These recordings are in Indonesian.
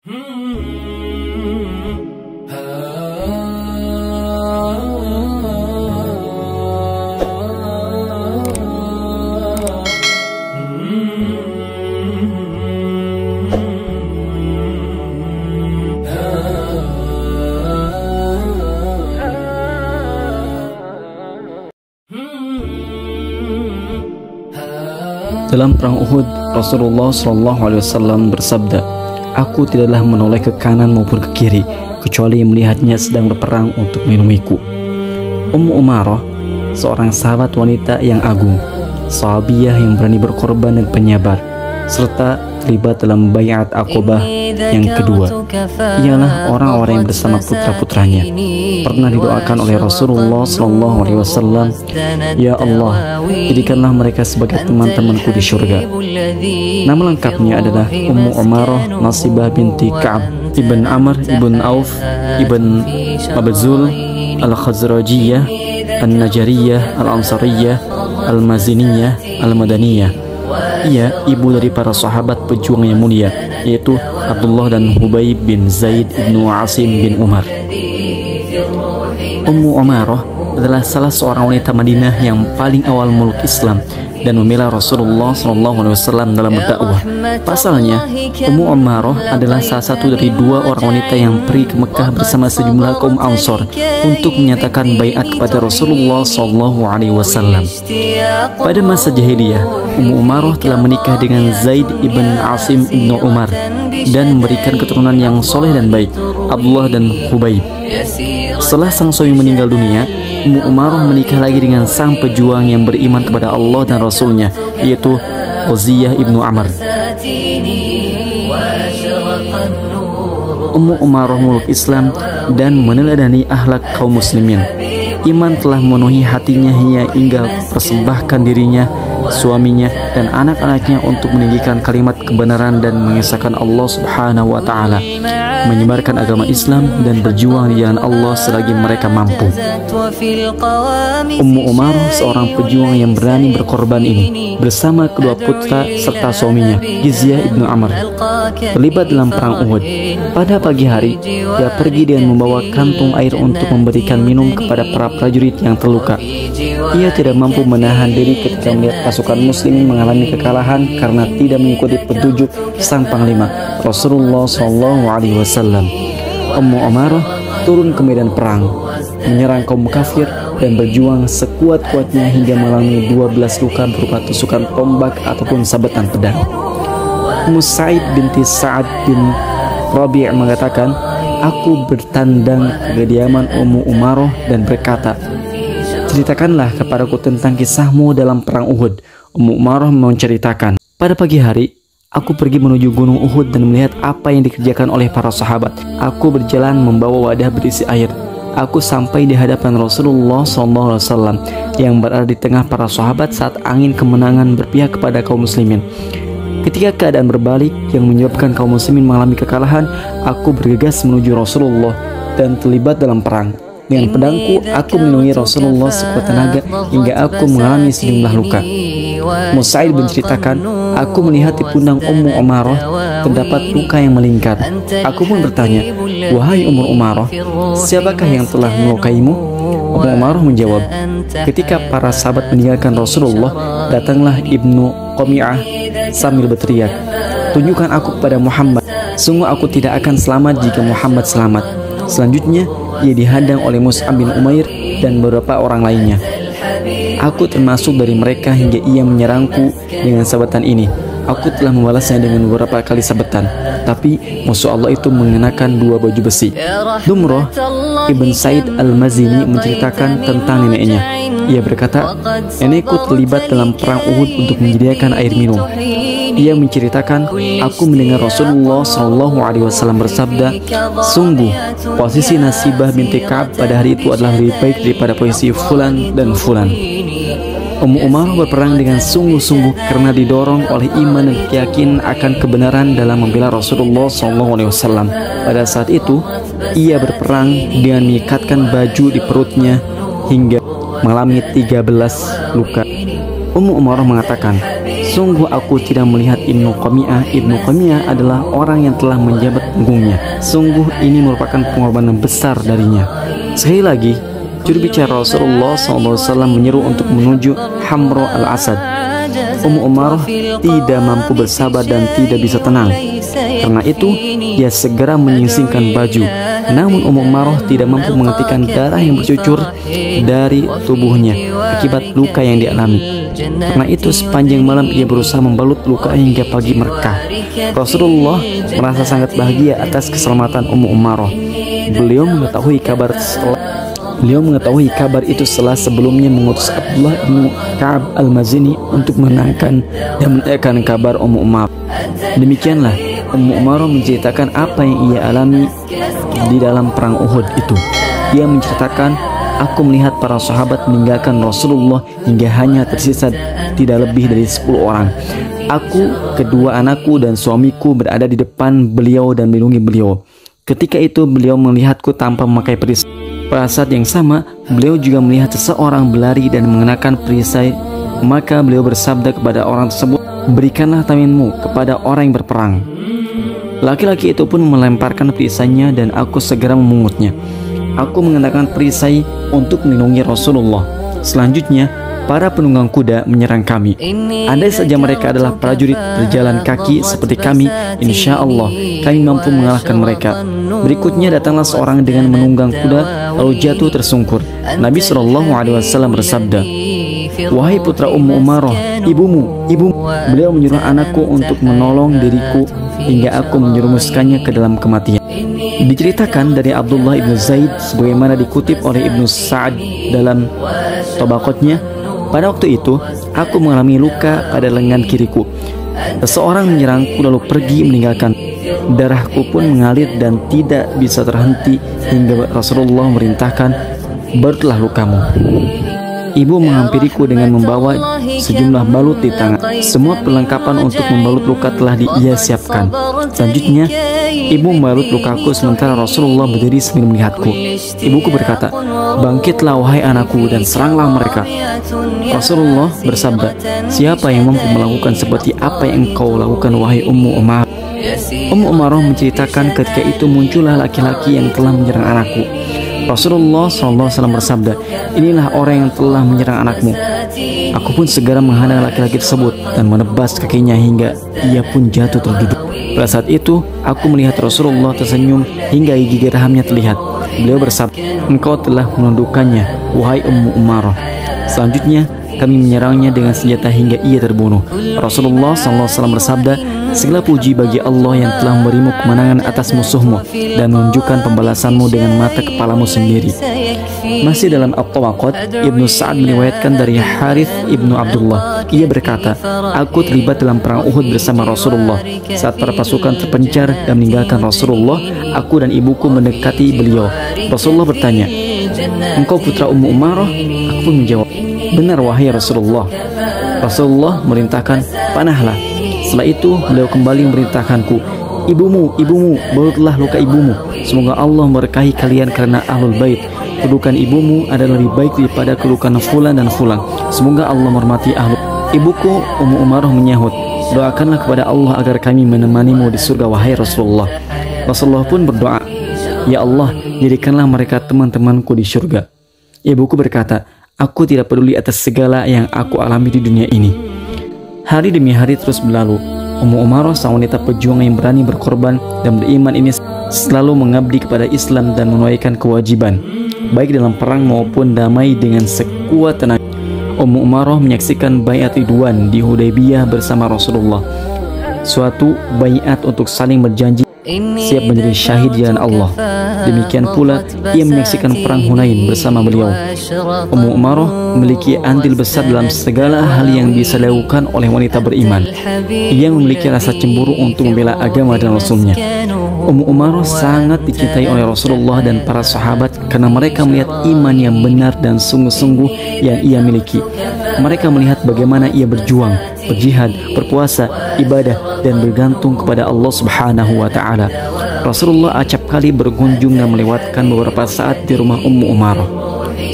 Dalam perang Uhud, Rasulullah SAW bersabda, "Aku tidaklah menoleh ke kanan maupun ke kiri, kecuali melihatnya sedang berperang untuk melindungiku." Ummu Umarah, seorang sahabat wanita yang agung, sahabiyah yang berani berkorban dan penyabar, serta terlibat dalam baiat Aqabah yang kedua. Ialah orang-orang yang bersama putra-putranya pernah didoakan oleh Rasulullah SAW, "Ya Allah, jadikanlah mereka sebagai teman-temanku di surga." Nama lengkapnya adalah Ummu Umarah Nasibah binti Ka'ab ibn Amr ibn Auf ibn Mabzul al-Khazrajiyah al-Najariyah al-Ansariyah al-Maziniyah al-Madaniyah. Ia ibu dari para sahabat pejuang yang mulia, yaitu Abdullah dan Hubayb bin Zaid bin Asim bin Umar. Ummu Umarah adalah salah seorang wanita Madinah yang paling awal meluk Islam dan membela Rasulullah SAW dalam berdakwah. Pasalnya, Ummu Umarah adalah salah satu dari dua orang wanita yang pergi ke Mekah bersama sejumlah kaum Ansor untuk menyatakan baiat kepada Rasulullah SAW. Pada masa jahiliyah, Ummu Umarah telah menikah dengan Zaid ibn Asim ibn Umar dan memberikan keturunan yang soleh dan baik, Abdullah dan Hubayb. Setelah sang suami meninggal dunia, Ummu Umarah menikah lagi dengan sang pejuang yang beriman kepada Allah dan Rasulnya, yaitu Uziyah ibnu Amr. Ummu Umarah meluk Islam dan meneladani akhlak kaum muslimin. Iman telah memenuhi hatinya hingga persembahkan dirinya, suaminya, dan anak-anaknya untuk meninggikan kalimat kebenaran dan mengesahkan Allah Subhanahu wa Ta'ala, menyebarkan agama Islam dan berjuang di jalan Allah selagi mereka mampu. Ummu Umarah seorang pejuang yang berani berkorban ini bersama kedua putra serta suaminya Gizyah ibnu Amr terlibat dalam perang Uhud. Pada pagi hari, dia pergi dengan membawa kantung air untuk memberikan minum kepada para prajurit yang terluka. Ia tidak mampu menahan diri ketika melihat pasukan muslimin mengalami kekalahan karena tidak mengikuti petunjuk sang panglima Rasulullah SAW. Ummu Umarah turun ke medan perang, menyerang kaum kafir dan berjuang sekuat-kuatnya hingga mengalami 12 luka berupa tusukan tombak ataupun sabetan pedang. Ummu Sa'id binti Sa'ad bin Rabi' mengatakan, "Aku bertandang ke kediaman Ummu Umarah dan berkata, 'Ceritakanlah kepadaku tentang kisahmu dalam perang Uhud.' Ummu Umarah menceritakan, 'Pada pagi hari, aku pergi menuju gunung Uhud dan melihat apa yang dikerjakan oleh para sahabat. Aku berjalan membawa wadah berisi air. Aku sampai di hadapan Rasulullah SAW yang berada di tengah para sahabat saat angin kemenangan berpihak kepada kaum muslimin. Ketika keadaan berbalik yang menyebabkan kaum muslimin mengalami kekalahan, aku bergegas menuju Rasulullah dan terlibat dalam perang. Dengan pedangku, aku melindungi Rasulullah sekuat tenaga hingga aku mengalami sejumlah luka." Musaid menceritakan, "Aku melihat di pundak Ummu Umarah terdapat luka yang melingkar. Aku pun bertanya, 'Wahai Ummu Umarah, siapakah yang telah melukaimu?' Ummu Umarah menjawab, 'Ketika para sahabat meninggalkan Rasulullah, datanglah Ibnu Qami'ah sambil berteriak, 'Tunjukkan aku kepada Muhammad. Sungguh aku tidak akan selamat jika Muhammad selamat.' Selanjutnya, ia dihadang oleh Mus'ab bin Umair dan beberapa orang lainnya. Aku termasuk dari mereka hingga ia menyerangku dengan sabetan ini. Aku telah membalasnya dengan beberapa kali sabetan, tapi musuh Allah itu mengenakan 2 baju besi." Dumrah ibn Said al-Mazini menceritakan tentang neneknya. Ia berkata, "Nenekku terlibat dalam perang Uhud untuk menyediakan air minum. Ia menceritakan, aku mendengar Rasulullah SAW bersabda, 'Sungguh, posisi Nasibah binti Ka'ab pada hari itu adalah lebih baik daripada posisi Fulan dan Fulan.'" Ummu Umarah berperang dengan sungguh-sungguh karena didorong oleh iman dan keyakinan akan kebenaran dalam membela Rasulullah SAW. Pada saat itu, ia berperang dengan mengikatkan baju di perutnya hingga mengalami 13 luka. Ummu Umarah mengatakan, "Sungguh aku tidak melihat Ibnu Qami'ah. Ibnu Qami'ah adalah orang yang telah menjabat punggungnya. Sungguh ini merupakan pengorbanan besar darinya. Sekali lagi, juru bicara Rasulullah SAW menyeru untuk menuju Hamra al-Asad. Ummu Umarah tidak mampu bersabar dan tidak bisa tenang. Karena itu, dia segera menyingsingkan baju. Namun Ummu Umarah tidak mampu menghentikan darah yang bercucur dari tubuhnya akibat luka yang dialami. Karena itu sepanjang malam ia berusaha membalut luka hingga pagi merkah. Rasulullah merasa sangat bahagia atas keselamatan Ummu Umarah. Beliau mengetahui kabar itu setelah sebelumnya mengutus Abdullah bin Ka'ab al-Mazini untuk menenangkan dan menanyakan kabar Ummu Umarah. Demikianlah Ummu Umarah menceritakan apa yang ia alami di dalam perang Uhud itu. Dia menceritakan, "Aku melihat para sahabat meninggalkan Rasulullah hingga hanya tersisa tidak lebih dari 10 orang. Aku, kedua anakku dan suamiku berada di depan beliau dan melindungi beliau. Ketika itu beliau melihatku tanpa memakai perisai. Pada saat yang sama, beliau juga melihat seseorang berlari dan mengenakan perisai. Maka beliau bersabda kepada orang tersebut, 'Berikanlah tamengmu kepada orang yang berperang.' Laki-laki itu pun melemparkan perisainya dan aku segera memungutnya. Aku mengenakan perisai untuk melindungi Rasulullah. Selanjutnya, para penunggang kuda menyerang kami. Andai saja mereka adalah prajurit berjalan kaki seperti kami, insya Allah kami mampu mengalahkan mereka. Berikutnya datanglah seorang dengan menunggang kuda lalu jatuh tersungkur. Nabi SAW bersabda, 'Wahai putra Ummu Umarah, ibumu. Beliau menyuruh anakku untuk menolong diriku hingga aku menyerumuskannya ke dalam kematian.'" Diceritakan dari Abdullah ibnu Zaid sebagaimana dikutip oleh Ibnu Sa'ad dalam Tabaqatnya, "Pada waktu itu aku mengalami luka pada lengan kiriku. Seseorang menyerangku lalu pergi meninggalkan. Darahku pun mengalir dan tidak bisa terhenti hingga Rasulullah merintahkan, 'Barulah lukamu.' Ibu menghampiriku dengan membawa sejumlah balut di tangan. Semua perlengkapan untuk membalut luka telah ia siapkan. Selanjutnya, ibu membalut lukaku sementara Rasulullah berdiri sambil melihatku. Ibuku berkata, 'Bangkitlah wahai anakku dan seranglah mereka.' Rasulullah bersabda, 'Siapa yang mampu melakukan seperti apa yang engkau lakukan wahai Ummu Umarah?' Ummu Umarah menceritakan ketika itu muncullah laki-laki yang telah menyerang anakku. Rasulullah SAW bersabda, 'Inilah orang yang telah menyerang anakmu.' Aku pun segera menghadang laki-laki tersebut dan menebas kakinya hingga ia pun jatuh terduduk. Pada saat itu, aku melihat Rasulullah tersenyum hingga gigi geraham-Nya terlihat. Beliau bersabda, 'Engkau telah menundukkannya, wahai Ummu Umarah.' Selanjutnya, kami menyerangnya dengan senjata hingga ia terbunuh. Rasulullah SAW bersabda, 'Segala puji bagi Allah yang telah memberimu kemenangan atas musuhmu dan menunjukkan pembalasanmu dengan mata kepalamu sendiri.'" Masih dalam At-Tabaqat, Ibnu Sa'ad meriwayatkan dari Harith ibnu Abdullah. Ia berkata, "Aku terlibat dalam perang Uhud bersama Rasulullah. Saat para pasukan terpencar dan meninggalkan Rasulullah, aku dan ibuku mendekati beliau. Rasulullah bertanya, 'Engkau putra Ummu Umarah?' Aku pun menjawab, 'Benar wahai Rasulullah.' Rasulullah merintahkan, 'Panahlah.' Setelah itu beliau kembali memerintahkanku, 'Ibumu, balutlah luka ibumu. Semoga Allah memberkahi kalian karena ahlul bait. Kedudukan ibumu adalah lebih baik daripada kedudukan fulan dan fulan. Semoga Allah menghormati ahlul." Ibuku Ummu Umarah menyahut, "Doakanlah kepada Allah agar kami menemanimu di surga wahai Rasulullah." Rasulullah pun berdoa, "Ya Allah, jadikanlah mereka teman-temanku di surga." Ibuku berkata, "Aku tidak peduli atas segala yang aku alami di dunia ini." Hari demi hari terus berlalu. Ummu Umarah, sang wanita pejuang yang berani berkorban dan beriman ini, selalu mengabdi kepada Islam dan menunaikan kewajiban, baik dalam perang maupun damai dengan sekuat tenaga. Ummu Umarah menyaksikan baiat Ridwan di Hudaybiyah bersama Rasulullah, suatu baiat untuk saling berjanji siap menjadi syahid di jalan Allah. Demikian pula ia menyaksikan perang Hunain bersama beliau. Ummu Umarah memiliki andil besar dalam segala hal yang bisa dilakukan oleh wanita beriman. Ia memiliki rasa cemburu untuk membela agama dan Rasulnya. Ummu Umarah sangat dicintai oleh Rasulullah dan para sahabat karena mereka melihat iman yang benar dan sungguh-sungguh yang ia miliki. Mereka melihat bagaimana ia berjuang, berjihad, berpuasa, ibadah, dan bergantung kepada Allah Subhanahu wa Ta'ala. Rasulullah acap kali berkunjung dan melewatkan beberapa saat di rumah Ummu Umarah.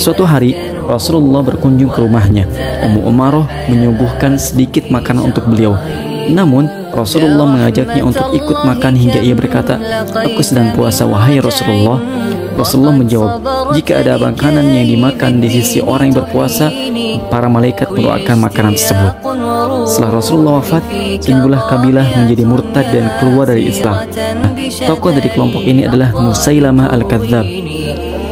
Suatu hari, Rasulullah berkunjung ke rumahnya. Ummu Umarah menyuguhkan sedikit makanan untuk beliau. Namun Rasulullah mengajaknya untuk ikut makan hingga ia berkata, "Aku sedang puasa wahai Rasulullah." Rasulullah menjawab, "Jika ada makanan yang dimakan di sisi orang yang berpuasa, para malaikat mendoakan makanan tersebut." Setelah Rasulullah wafat, sejumlah kabilah menjadi murtad dan keluar dari Islam. Tokoh dari kelompok ini adalah Musailamah al-Kadzdzab.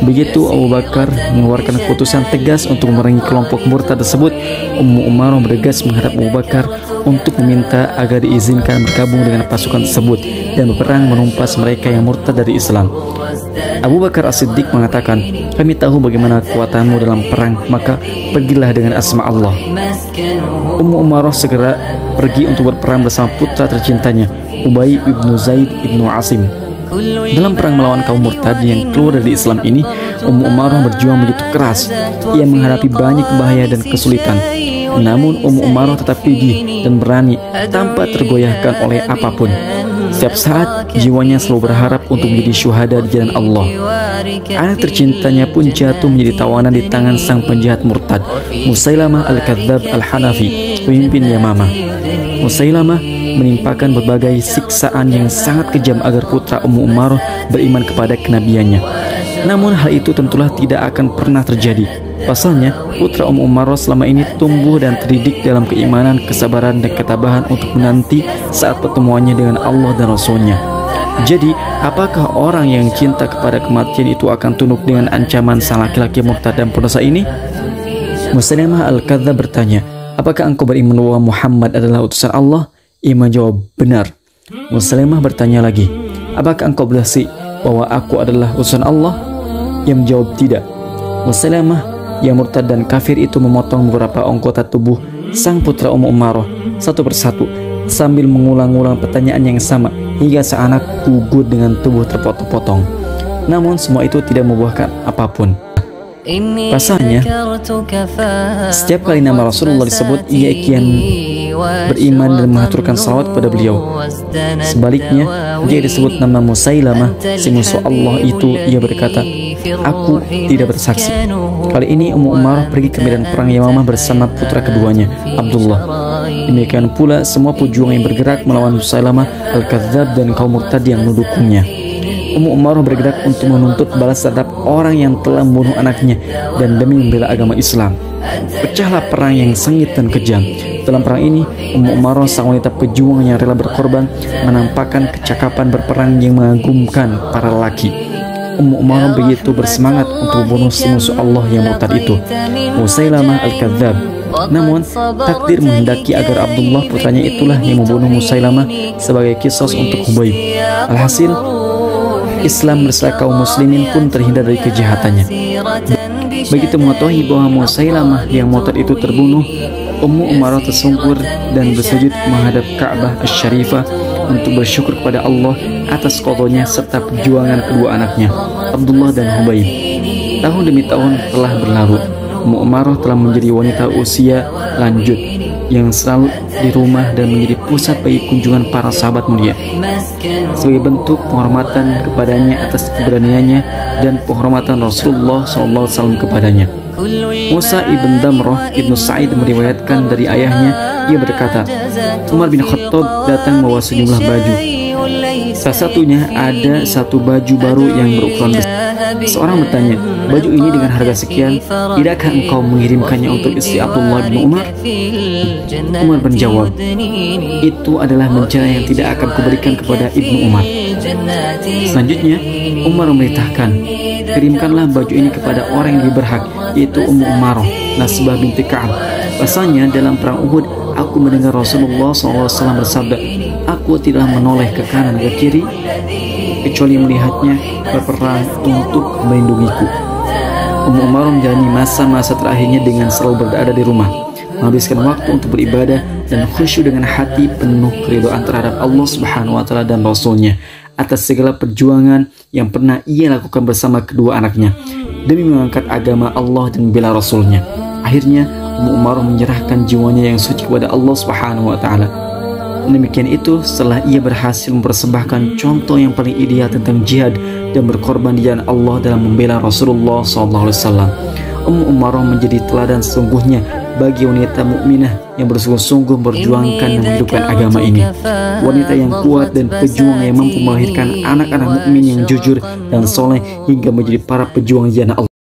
Begitu Abu Bakar mengeluarkan keputusan tegas untuk memerangi kelompok murtad tersebut, Ummu Umarah bergegas menghadap Abu Bakar untuk meminta agar diizinkan bergabung dengan pasukan tersebut dan berperang menumpas mereka yang murtad dari Islam. Abu Bakar As-Siddiq mengatakan, "Kami tahu bagaimana kekuatanmu dalam perang, maka pergilah dengan asma Allah." Ummu Umarah segera pergi untuk berperang bersama putra tercintanya, Ubay ibnu Zaid ibnu Asim. Dalam perang melawan kaum murtad yang keluar dari Islam ini, Ummu Umarah berjuang begitu keras. Ia menghadapi banyak bahaya dan kesulitan. Namun Ummu Umarah tetap gigih dan berani tanpa tergoyahkan oleh apapun. Setiap saat jiwanya selalu berharap untuk menjadi syuhada di jalan Allah. Anak tercintanya pun jatuh menjadi tawanan di tangan sang penjahat murtad, Musailamah al-Kadzdzab al-Hanafi, pemimpin Yamamah. Musailamah menimpakan berbagai siksaan yang sangat kejam agar putra Ummu Umarah beriman kepada kenabiannya. Namun hal itu tentulah tidak akan pernah terjadi. Pasalnya, putra Ummu Umarah selama ini tumbuh dan terdidik dalam keimanan, kesabaran, dan ketabahan untuk menanti saat pertemuannya dengan Allah dan Rasul-Nya. Jadi, apakah orang yang cinta kepada kematian itu akan tunduk dengan ancaman sang laki-laki murtad dan pendosa ini? Musailamah al-Kadzdzab bertanya, "Apakah engkau beriman bahwa Muhammad adalah utusan Allah?" Ia menjawab, "Benar." Musailamah bertanya lagi, "Apakah engkau bersaksi bahwa aku adalah utusan Allah?" Ia menjawab, "Tidak." Musailamah yang murtad dan kafir itu memotong beberapa anggota tubuh sang putra Ummu Umarah satu persatu sambil mengulang-ulang pertanyaan yang sama hingga sang anak gugur dengan tubuh terpotong-potong. Namun semua itu tidak membuahkan apapun. Pasalnya, setiap kali nama Rasulullah disebut, ia kian beriman dan mengaturkan salawat pada beliau. Sebaliknya, jika disebut nama Musailamah, si musuh Allah itu, ia berkata, "Aku tidak bersaksi." Kali ini Ummu Umarah pergi ke medan perang Yamamah bersama putra keduanya, Abdullah. Demikian pula semua pejuang yang bergerak melawan Musailamah al-Kadzdzab dan kaum murtad yang mendukungnya. Ummu Umarah bergerak untuk menuntut balas terhadap orang yang telah membunuh anaknya dan demi membela agama Islam. Pecahlah perang yang sengit dan kejam. Dalam perang ini, Ummu Umarah, sang wanita pejuang yang rela berkorban, menampakkan kecakapan berperang yang mengagumkan para lelaki. Ummu Umarah begitu bersemangat untuk membunuh si musuh Allah yang murtad itu, Musailamah al-Kadzdzab. Namun, takdir menghendaki agar Abdullah putranya itulah yang membunuh Musailamah sebagai kisos untuk Hubayb. Alhasil, Islam beserta kaum muslimin pun terhindar dari kejahatannya. Begitu mengetahui bahwa Musailamah yang murtad itu terbunuh, Ummu Umarah tersungkur dan bersujud menghadap Ka'bah Asy-Syarifah untuk bersyukur kepada Allah atas qadanya serta perjuangan kedua anaknya, Abdullah dan Hubayb. Tahun demi tahun telah berlalu. Ummu Umarah telah menjadi wanita usia lanjut yang selalu di rumah dan menjadi pusat bagi kunjungan para sahabat mulia. Sebagai bentuk penghormatan kepadanya atas keberaniannya dan penghormatan Rasulullah SAW kepadanya, Musa ibn Damrah ibnu Sa'id meriwayatkan dari ayahnya, ia berkata, Umar bin Khattab datang membawa sejumlah baju. Salah satunya ada satu baju baru yang berukuran besar. Seorang bertanya, "Baju ini dengan harga sekian, tidakkah engkau mengirimkannya untuk istri Abdullah bin Umar?" Umar menjawab, "Itu adalah bencana yang tidak akan kuberikan kepada Ibnu Umar." Selanjutnya, Umar memerintahkan, "Kirimkanlah baju ini kepada orang yang berhak, yaitu Ummu Umarah, Nasbah binti Ka'ab. Pasalnya dalam perang Uhud, aku mendengar Rasulullah SAW bersabda, aku tidaklah menoleh ke kanan ke kiri kecuali melihatnya berperang untuk melindungiku." Ummu Umarah menjalani masa-masa terakhirnya dengan selalu berada di rumah, menghabiskan waktu untuk beribadah dan khusyuk dengan hati penuh keridhaan terhadap Allah Subhanahu wa taala dan Rasul-Nya atas segala perjuangan yang pernah ia lakukan bersama kedua anaknya demi mengangkat agama Allah dan membela Rasul-Nya. Akhirnya Ummu Umarah menyerahkan jiwanya yang suci kepada Allah Subhanahu wa taala. Demikian itu setelah ia berhasil mempersembahkan contoh yang paling ideal tentang jihad dan berkorban di jalan Allah dalam membela Rasulullah SAW. Ummu Umarah menjadi teladan sesungguhnya bagi wanita mukminah yang bersungguh-sungguh memperjuangkan dan menghidupkan agama ini. Wanita yang kuat dan pejuang yang mampu melahirkan anak-anak mukmin yang jujur dan soleh hingga menjadi para pejuang jannah Allah.